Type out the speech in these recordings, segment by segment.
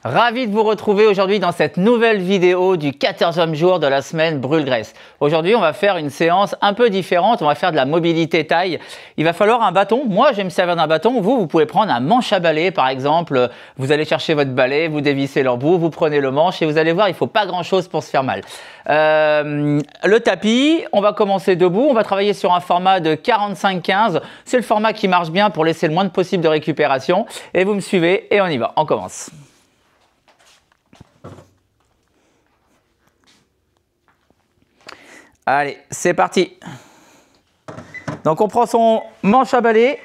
Ravi de vous retrouver aujourd'hui dans cette nouvelle vidéo du 14e jour de la semaine brûle-graisse. Aujourd'hui, on va faire une séance un peu différente. On va faire de la mobilité taille. Il va falloir un bâton. Moi, je vais me servir d'un bâton. Vous pouvez prendre un manche à balai, par exemple. Vous allez chercher votre balai, vous dévissez l'embout, vous prenez le manche et vous allez voir, il ne faut pas grand-chose pour se faire mal. Le tapis, on va commencer debout. On va travailler sur un format de 45-15. C'est le format qui marche bien pour laisser le moins possible de récupération. Et vous me suivez et on y va. On commence. Allez, c'est parti. Donc on prend son manche à balai,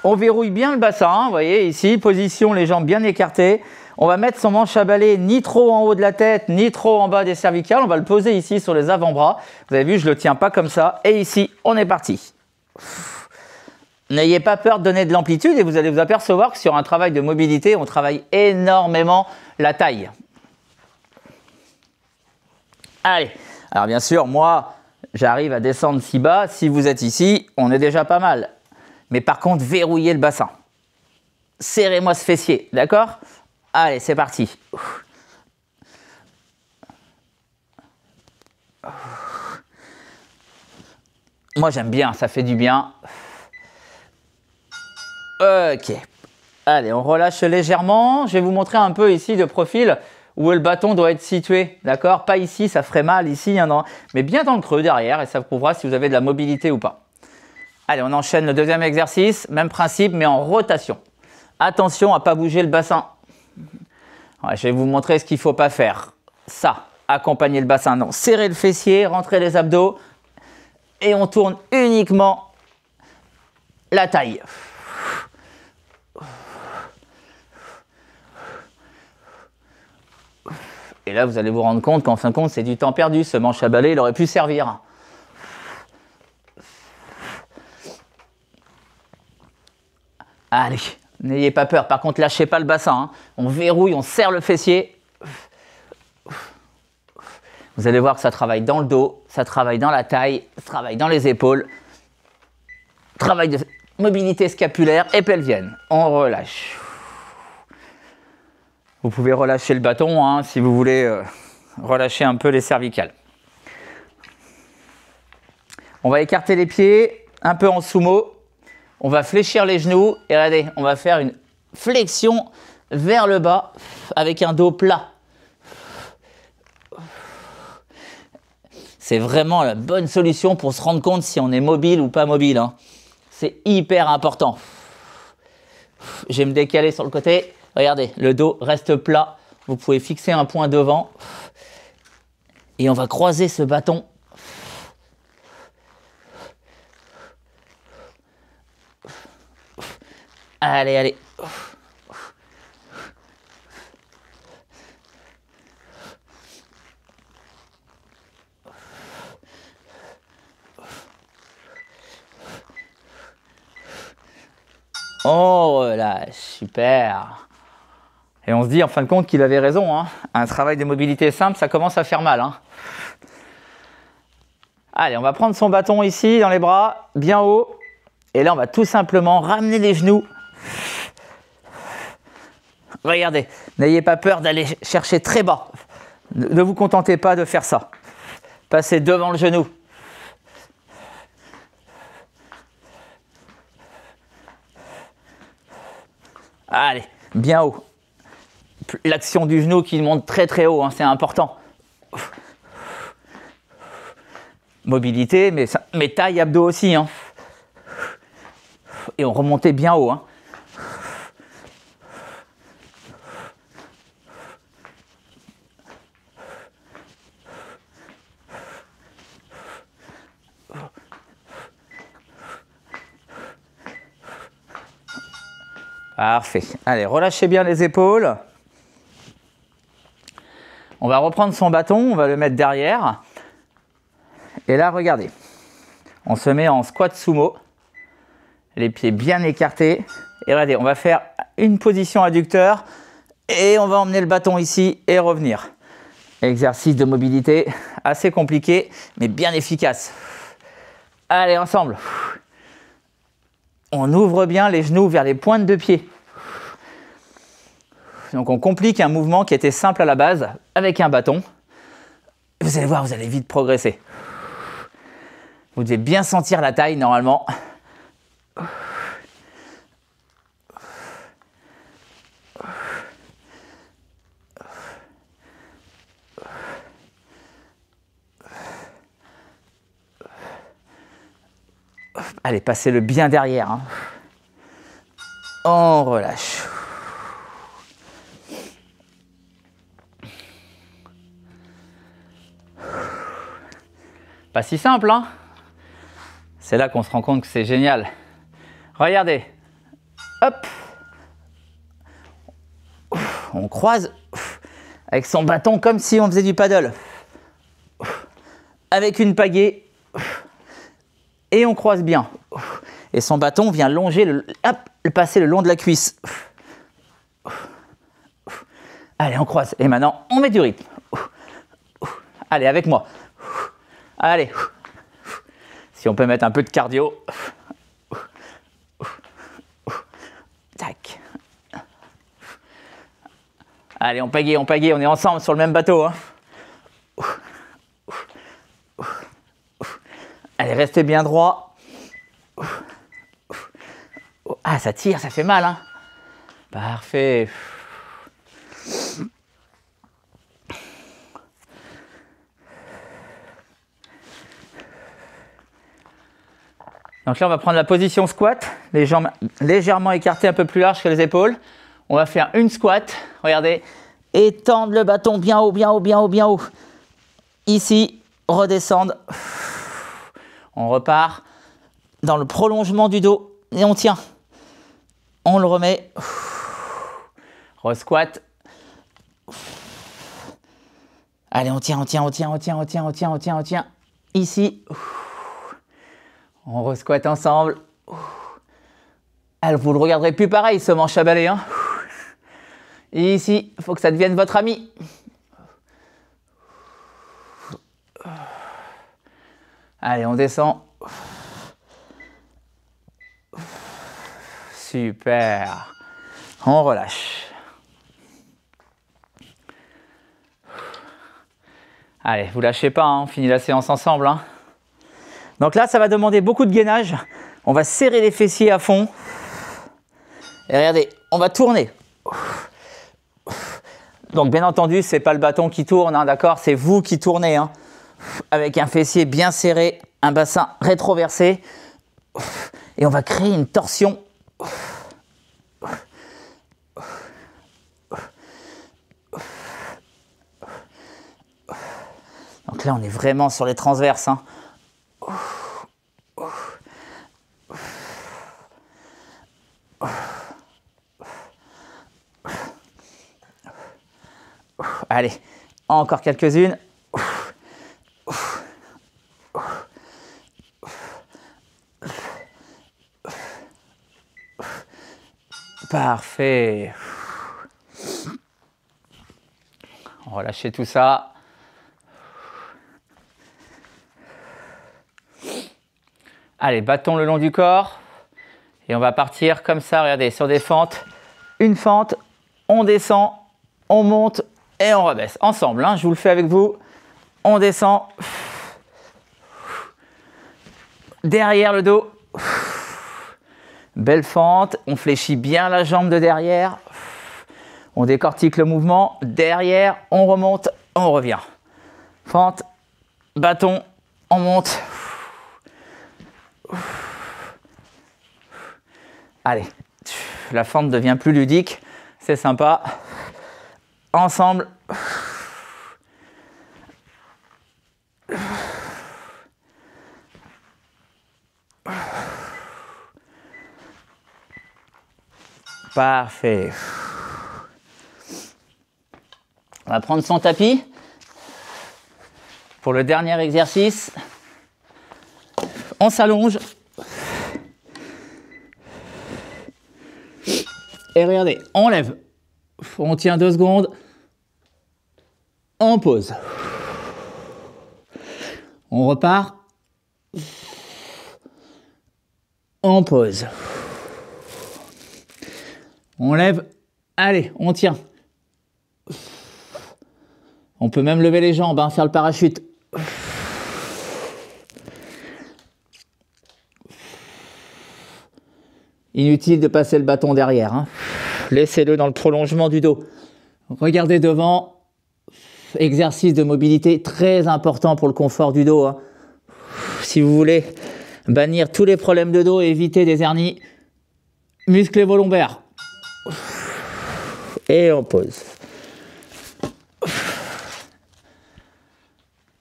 on verrouille bien le bassin, vous voyez ici, position les jambes bien écartées. On va mettre son manche à balai ni trop en haut de la tête, ni trop en bas des cervicales. On va le poser ici sur les avant-bras. Vous avez vu, je ne le tiens pas comme ça. Et ici, on est parti. N'ayez pas peur de donner de l'amplitude et vous allez vous apercevoir que sur un travail de mobilité, on travaille énormément la taille. Allez. Alors bien sûr, moi, j'arrive à descendre si bas. Si vous êtes ici, on est déjà pas mal. Mais par contre, verrouillez le bassin. Serrez-moi ce fessier, d'accord? Allez, c'est parti. Moi, j'aime bien, ça fait du bien. Ok. Allez, on relâche légèrement. Je vais vous montrer un peu ici de profil où le bâton doit être situé, d'accord? Pas ici, ça ferait mal, ici, mais bien dans le creux derrière, et ça vous prouvera si vous avez de la mobilité ou pas. Allez, on enchaîne le deuxième exercice, même principe, mais en rotation. Attention à ne pas bouger le bassin. Ouais, je vais vous montrer ce qu'il ne faut pas faire. Ça, accompagner le bassin, non. Serrez le fessier, rentrez les abdos, et on tourne uniquement la taille. Et là, vous allez vous rendre compte qu'en fin de compte, c'est du temps perdu. Ce manche à balai, il aurait pu servir. Allez, n'ayez pas peur. Par contre, lâchez pas le bassin. Hein. On verrouille, on serre le fessier. Vous allez voir que ça travaille dans le dos, ça travaille dans la taille, ça travaille dans les épaules. Travail de mobilité scapulaire et pelvienne. On relâche. Vous pouvez relâcher le bâton hein, si vous voulez relâcher un peu les cervicales. On va écarter les pieds, un peu en sumo. On va fléchir les genoux et regardez, on va faire une flexion vers le bas avec un dos plat. C'est vraiment la bonne solution pour se rendre compte si on est mobile ou pas mobile. Hein. C'est hyper important. Je vais me décaler sur le côté. Regardez, le dos reste plat. Vous pouvez fixer un point devant. Et on va croiser ce bâton. Allez, allez. On relâche, super. Et on se dit en fin de compte qu'il avait raison. Hein. Un travail de mobilité simple, ça commence à faire mal. Hein. Allez, on va prendre son bâton ici dans les bras, bien haut. Et là, on va tout simplement ramener les genoux. Regardez, n'ayez pas peur d'aller chercher très bas. Ne vous contentez pas de faire ça. Passez devant le genou. Allez, bien haut. L'action du genou qui monte très très haut, hein, c'est important. Mobilité, mais taille, abdos aussi. Hein. Et on remontait bien haut. Hein. Parfait. Allez, relâchez bien les épaules. On va reprendre son bâton, on va le mettre derrière. Et là, regardez. On se met en squat sumo. Les pieds bien écartés. Et regardez, on va faire une position adducteur. Et on va emmener le bâton ici et revenir. Exercice de mobilité assez compliqué, mais bien efficace. Allez, ensemble. On ouvre bien les genoux vers les pointes de pied. Donc on complique un mouvement qui était simple à la base avec un bâton. Vous allez voir, vous allez vite progresser. Vous devez bien sentir la taille normalement. Allez, passez-le bien derrière. Hein. On relâche. Pas si simple, hein? C'est là qu'on se rend compte que c'est génial. Regardez. Hop. On croise avec son bâton comme si on faisait du paddle. Avec une pagaie. Et on croise bien. Et son bâton vient longer, le passer le long de la cuisse. Allez, on croise. Et maintenant, on met du rythme. Allez, avec moi. Allez. Si on peut mettre un peu de cardio. Tac. Allez, on pagaie, on est ensemble sur le même bateau. Hein. Allez, restez bien droit. Ah, ça tire, ça fait mal. Hein. Parfait. Donc là, on va prendre la position squat, les jambes légèrement écartées un peu plus larges que les épaules. On va faire une squat, regardez, étendre le bâton bien haut, bien haut, bien haut, bien haut. Ici, redescendre. On repart dans le prolongement du dos et on tient. On le remet. Re-squat. Allez, on tient, on tient, on tient, on tient, on tient, on tient, on tient, on tient. Ici. On re-squatte ensemble. Alors, vous ne le regarderez plus pareil, ce manche à balai. Hein. Et ici, il faut que ça devienne votre ami. Allez, on descend. Super. On relâche. Allez, vous lâchez pas, hein, on finit la séance ensemble. Hein. Donc là, ça va demander beaucoup de gainage. On va serrer les fessiers à fond. Et regardez, on va tourner. Donc bien entendu, ce n'est pas le bâton qui tourne, hein, d'accord? C'est vous qui tournez. Hein, avec un fessier bien serré, un bassin rétroversé. Et on va créer une torsion. Donc là, on est vraiment sur les transverses. Hein. Allez, encore quelques-unes. Parfait. Relâchez tout ça. Allez, bâton le long du corps. Et on va partir comme ça, regardez, sur des fentes. Une fente, on descend, on monte et on rebaisse. Ensemble, hein, je vous le fais avec vous. On descend. Derrière le dos. Belle fente. On fléchit bien la jambe de derrière. On décortique le mouvement. Derrière, on remonte, on revient. Fente, bâton, on monte. Allez, la fente devient plus ludique. C'est sympa. Ensemble. Parfait. On va prendre son tapis pour le dernier exercice. On s'allonge. Et regardez, on lève. On tient 2 secondes. On pose. On repart. On pose. On lève. Allez, on tient. On peut même lever les jambes, hein, faire le parachute. Inutile de passer le bâton derrière, hein. Laissez-le dans le prolongement du dos. Regardez devant. Exercice de mobilité très important pour le confort du dos, hein. Si vous voulez bannir tous les problèmes de dos et éviter des hernies, musclez vos lombaires. Et on pose.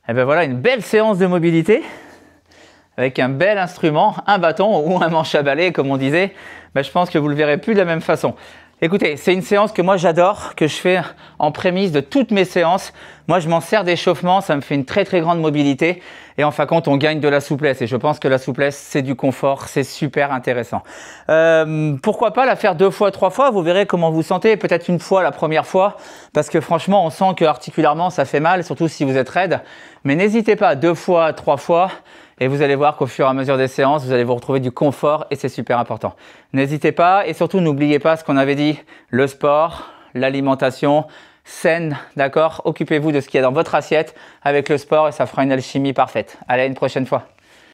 Et bien voilà une belle séance de mobilité avec un bel instrument, un bâton ou un manche à balai comme on disait. Ben, je pense que vous ne le verrez plus de la même façon. Écoutez, c'est une séance que moi j'adore, que je fais en prémisse de toutes mes séances. Moi je m'en sers d'échauffement, ça me fait une très très grande mobilité. Et en fin de compte, on gagne de la souplesse. Et je pense que la souplesse, c'est du confort, c'est super intéressant. Pourquoi pas la faire 2 fois, 3 fois, vous verrez comment vous sentez. Peut-être une fois la première fois, parce que franchement, on sent que articulairement, ça fait mal, surtout si vous êtes raide. Mais n'hésitez pas, 2 fois, 3 fois. Et vous allez voir qu'au fur et à mesure des séances, vous allez vous retrouver du confort et c'est super important. N'hésitez pas et surtout n'oubliez pas ce qu'on avait dit, le sport, l'alimentation saine, d'accord? Occupez-vous de ce qu'il y a dans votre assiette avec le sport et ça fera une alchimie parfaite. Allez, à une prochaine fois.